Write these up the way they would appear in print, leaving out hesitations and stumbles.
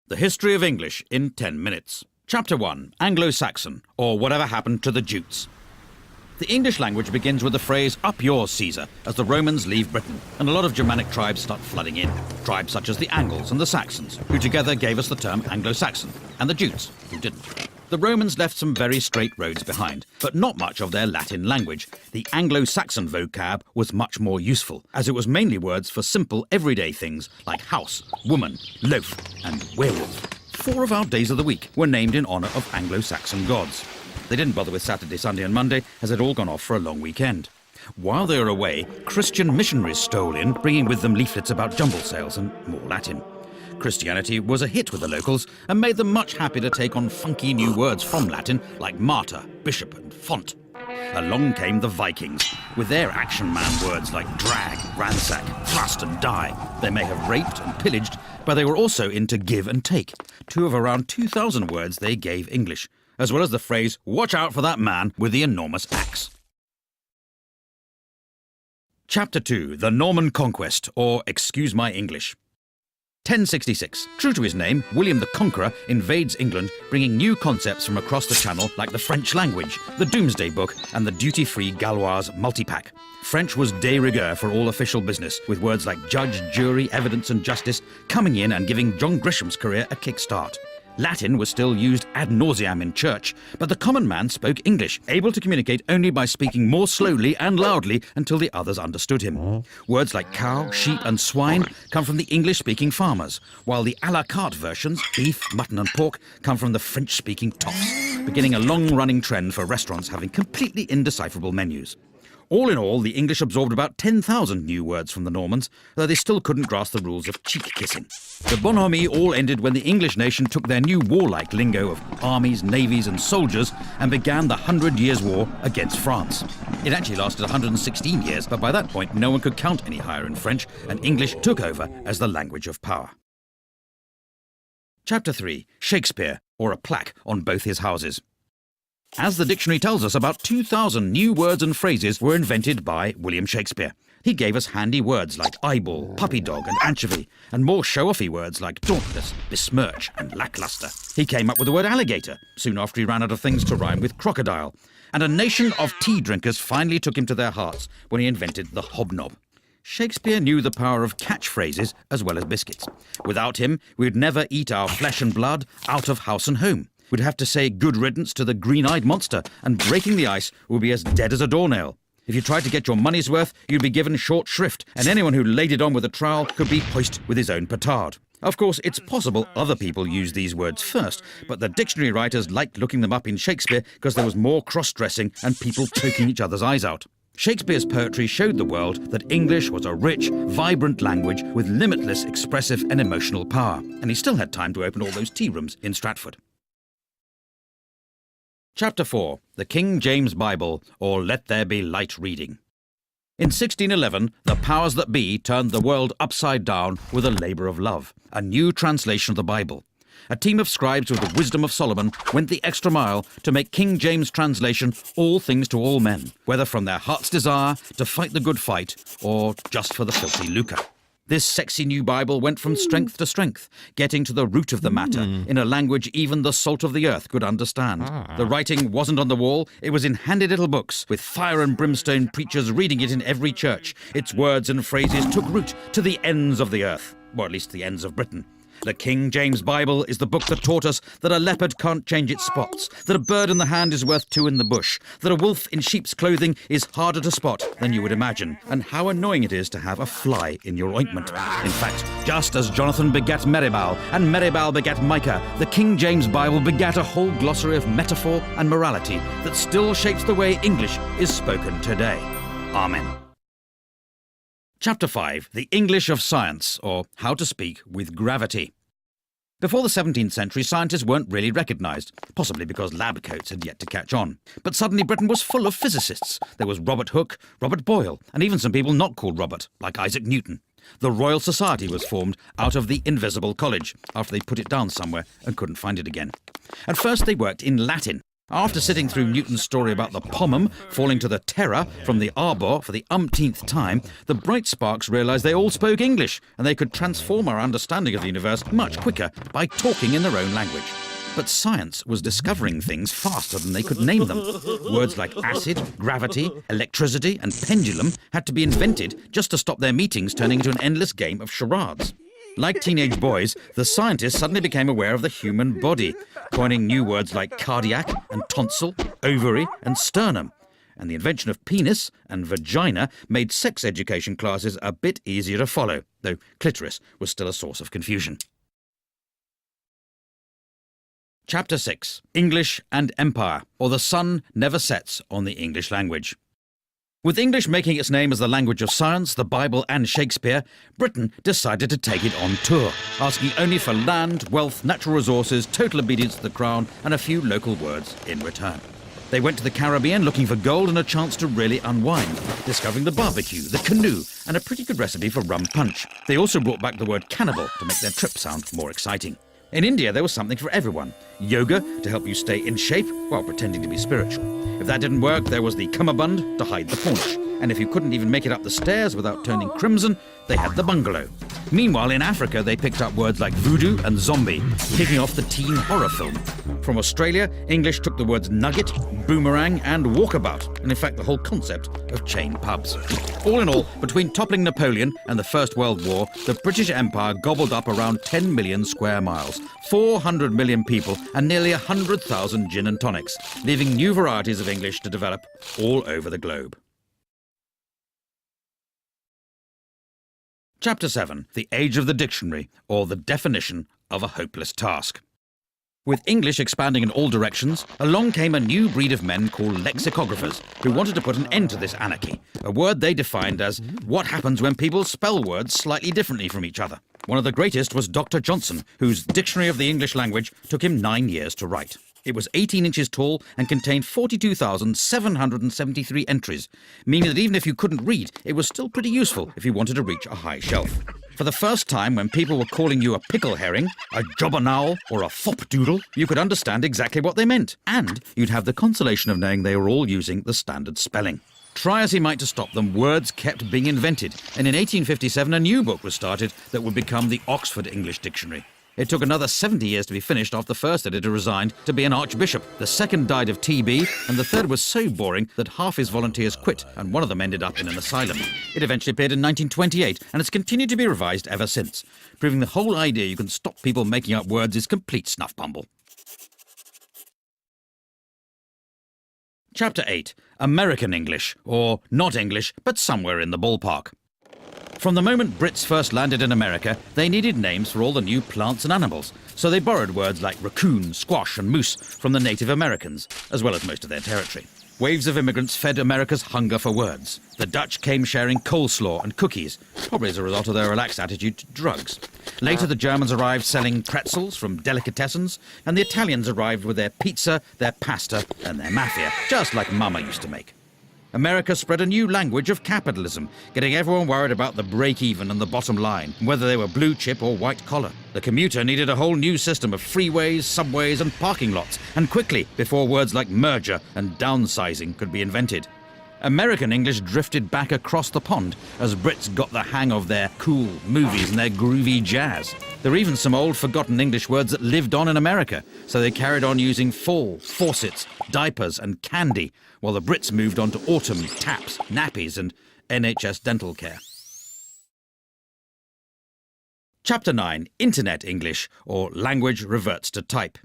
The History of English in 10 minutes. Chapter 1. Anglo-Saxon, or Whatever Happened to the Jutes. The English language begins with the phrase, "Up yours, Caesar," as the Romans leave Britain, and a lot of Germanic tribes start flooding in. Tribes such as the Angles and the Saxons, who together gave us the term Anglo-Saxon, and the Jutes, who didn't. The Romans left some very straight roads behind, but not much of their Latin language. The Anglo-Saxon vocab was much more useful, as it was mainly words for simple everyday things like house, woman, loaf, and werewolf. 4 of our days of the week were named in honour of Anglo-Saxon gods. They didn't bother with Saturday, Sunday and Monday, as they'd all gone off for a long weekend. While they were away, Christian missionaries stole in, bringing with them leaflets about jumble sales and more Latin. Christianity was a hit with the locals and made them much happy to take on funky new words from Latin like martyr, bishop and font. Along came the Vikings, with their action man words like drag, ransack, thrust and die. They may have raped and pillaged, but they were also into give and take, 2 of around 2,000 words they gave English, as well as the phrase, "Watch out for that man with the enormous axe." Chapter 2. The Norman Conquest, or Excuse My English. 1066. True to his name, William the Conqueror invades England, bringing new concepts from across the Channel like the French language, the Doomsday Book, and the duty-free Gauloise multipack. French was de rigueur for all official business, with words like judge, jury, evidence and justice coming in and giving John Grisham's career a kick-start. Latin was still used ad nauseam in church, but the common man spoke English, able to communicate only by speaking more slowly and loudly until the others understood him. Words like cow, sheep and swine come from the English-speaking farmers, while the à la carte versions, beef, mutton and pork, come from the French-speaking toffs, beginning a long-running trend for restaurants having completely indecipherable menus. All in all, the English absorbed about 10,000 new words from the Normans, though they still couldn't grasp the rules of cheek-kissing. The bonhomie all ended when the English nation took their new warlike lingo of armies, navies and soldiers and began the 100 Years' War against France. It actually lasted 116 years, but by that point no one could count any higher in French, and English took over as the language of power. Chapter 3. Shakespeare, or a plaque on both his houses. As the dictionary tells us, about 2,000 new words and phrases were invented by William Shakespeare. He gave us handy words like eyeball, puppy dog and anchovy, and more show-offy words like dauntless, besmirch and lackluster. He came up with the word alligator, soon after he ran out of things to rhyme with crocodile. And a nation of tea drinkers finally took him to their hearts when he invented the hobnob. Shakespeare knew the power of catchphrases as well as biscuits. Without him, we'd never eat our flesh and blood out of house and home. We'd have to say good riddance to the green-eyed monster, and breaking the ice would be as dead as a doornail. If you tried to get your money's worth, you'd be given short shrift, and anyone who laid it on with a trowel could be hoisted with his own petard. Of course, it's possible other people used these words first, but the dictionary writers liked looking them up in Shakespeare because there was more cross-dressing and people poking each other's eyes out. Shakespeare's poetry showed the world that English was a rich, vibrant language with limitless expressive and emotional power, and he still had time to open all those tea rooms in Stratford. Chapter 4. The King James Bible, or Let There Be Light reading. In 1611, the powers that be turned the world upside down with a labour of love, a new translation of the Bible. A team of scribes with the wisdom of Solomon went the extra mile to make King James' translation all things to all men, whether from their heart's desire to fight the good fight or just for the filthy lucre. This sexy new Bible went from strength to strength, getting to the root of the matter in a language even the salt of the earth could understand. The writing wasn't on the wall, it was in handy little books, with fire and brimstone preachers reading it in every church. Its words and phrases took root to the ends of the earth, or at least the ends of Britain. The King James Bible is the book that taught us that a leopard can't change its spots, that a bird in the hand is worth 2 in the bush, that a wolf in sheep's clothing is harder to spot than you would imagine, and how annoying it is to have a fly in your ointment. In fact, just as Jonathan begat Meribal, and Meribal begat Micah, the King James Bible begat a whole glossary of metaphor and morality that still shapes the way English is spoken today. Amen. Chapter 5. The English of Science, or How to Speak with Gravity. Before the 17th century, scientists weren't really recognised, possibly because lab coats had yet to catch on. But suddenly Britain was full of physicists. There was Robert Hooke, Robert Boyle, and even some people not called Robert, like Isaac Newton. The Royal Society was formed out of the Invisible College, after they put it down somewhere and couldn't find it again. At first they worked in Latin. After sitting through Newton's story about the pomum falling to the terror from the arbor for the umpteenth time, the bright sparks realised they all spoke English and they could transform our understanding of the universe much quicker by talking in their own language. But science was discovering things faster than they could name them. Words like acid, gravity, electricity and pendulum had to be invented just to stop their meetings turning into an endless game of charades. Like teenage boys, the scientists suddenly became aware of the human body, coining new words like cardiac and tonsil, ovary and sternum. And the invention of penis and vagina made sex education classes a bit easier to follow, though clitoris was still a source of confusion. Chapter 6. English and Empire, or The Sun Never Sets on the English Language. With English making its name as the language of science, the Bible and Shakespeare, Britain decided to take it on tour, asking only for land, wealth, natural resources, total obedience to the crown and a few local words in return. They went to the Caribbean looking for gold and a chance to really unwind, discovering the barbecue, the canoe and a pretty good recipe for rum punch. They also brought back the word cannibal to make their trip sound more exciting. In India, there was something for everyone. Yoga to help you stay in shape while pretending to be spiritual. If that didn't work, there was the cummerbund to hide the paunch. And if you couldn't even make it up the stairs without turning crimson, they had the bungalow. Meanwhile, in Africa, they picked up words like voodoo and zombie, kicking off the teen horror film. From Australia, English took the words nugget, boomerang and walkabout, and in fact the whole concept of chain pubs. All in all, between toppling Napoleon and the First World War, the British Empire gobbled up around 10 million square miles, 400 million people and nearly 100,000 gin and tonics, leaving new varieties of English to develop all over the globe. Chapter 7. The Age of the Dictionary, or the Definition of a Hopeless Task. With English expanding in all directions, along came a new breed of men called lexicographers, who wanted to put an end to this anarchy, a word they defined as what happens when people spell words slightly differently from each other. One of the greatest was Dr. Johnson, whose Dictionary of the English Language took him 9 years to write. It was 18 inches tall and contained 42,773 entries, meaning that even if you couldn't read, it was still pretty useful if you wanted to reach a high shelf. For the first time, when people were calling you a pickle herring, a jobbernowl, or a fopdoodle, you could understand exactly what they meant, and you'd have the consolation of knowing they were all using the standard spelling. Try as he might to stop them, words kept being invented, and in 1857 a new book was started that would become the Oxford English Dictionary. It took another 70 years to be finished after the first editor resigned to be an archbishop. The second died of TB, and the third was so boring that half his volunteers quit, and one of them ended up in an asylum. It eventually appeared in 1928, and it's continued to be revised ever since, proving the whole idea you can stop people making up words is complete snuff bumble. Chapter 8. American English, or not English, but somewhere in the ballpark. From the moment Brits first landed in America, they needed names for all the new plants and animals, so they borrowed words like raccoon, squash and moose from the Native Americans, as well as most of their territory. Waves of immigrants fed America's hunger for words. The Dutch came sharing coleslaw and cookies, probably as a result of their relaxed attitude to drugs. Later, the Germans arrived selling pretzels from delicatessens, and the Italians arrived with their pizza, their pasta and their mafia, just like Mama used to make. America spread a new language of capitalism, getting everyone worried about the break-even and the bottom line, whether they were blue chip or white collar. The commuter needed a whole new system of freeways, subways and parking lots, and quickly, before words like merger and downsizing could be invented. American English drifted back across the pond as Brits got the hang of their cool movies and their groovy jazz. There were even some old forgotten English words that lived on in America, so they carried on using fall, faucets, diapers and candy, while the Brits moved on to autumn, taps, nappies and NHS dental care. Chapter 9. Internet English, or Language Reverts to Type.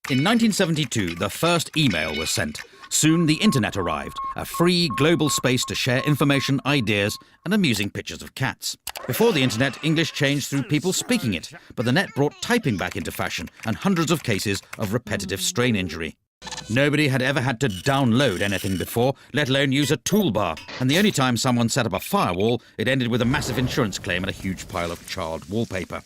In 1972, the first email was sent. Soon the internet arrived, a free global space to share information, ideas and amusing pictures of cats. Before the internet, English changed through people speaking it, but the net brought typing back into fashion and hundreds of cases of repetitive strain injury. Nobody had ever had to download anything before, let alone use a toolbar, and the only time someone set up a firewall, it ended with a massive insurance claim and a huge pile of charred wallpaper.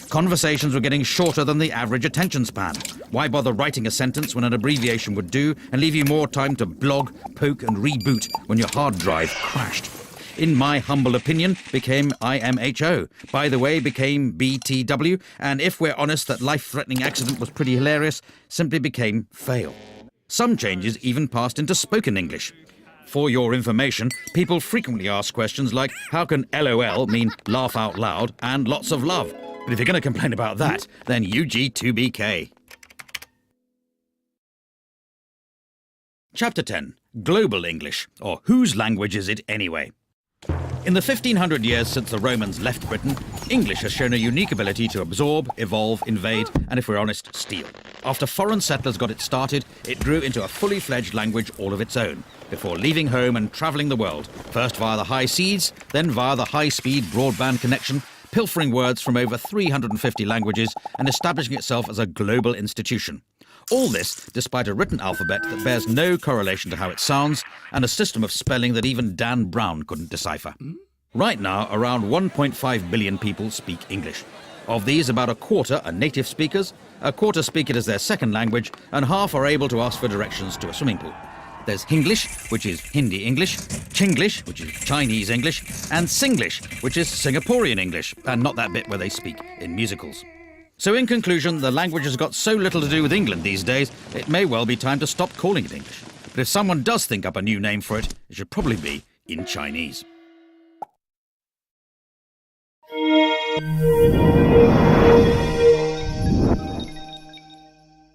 Conversations were getting shorter than the average attention span. Why bother writing a sentence when an abbreviation would do and leave you more time to blog, poke and reboot when your hard drive crashed? In my humble opinion, became IMHO. By the way, became BTW, and if we're honest that life-threatening accident was pretty hilarious, simply became fail. Some changes even passed into spoken English. For your information, people frequently ask questions like, how can LOL mean laugh out loud and lots of love? But if you're going to complain about that, then UG2BK. Chapter 10. Global English, or whose language is it anyway? In the 1500 years since the Romans left Britain, English has shown a unique ability to absorb, evolve, invade, and if we're honest, steal. After foreign settlers got it started, it grew into a fully fledged language all of its own, before leaving home and travelling the world, first via the high seas, then via the high-speed broadband connection, pilfering words from over 350 languages and establishing itself as a global institution. All this despite a written alphabet that bears no correlation to how it sounds and a system of spelling that even Dan Brown couldn't decipher. Right now, around 1.5 billion people speak English. Of these, about a quarter are native speakers, a quarter speak it as their second language, and half are able to ask for directions to a swimming pool. There's Hinglish, which is Hindi English, Chinglish, which is Chinese English, and Singlish, which is Singaporean English, and not that bit where they speak in musicals. So in conclusion, the language has got so little to do with England these days, it may well be time to stop calling it English. But if someone does think up a new name for it, it should probably be in Chinese.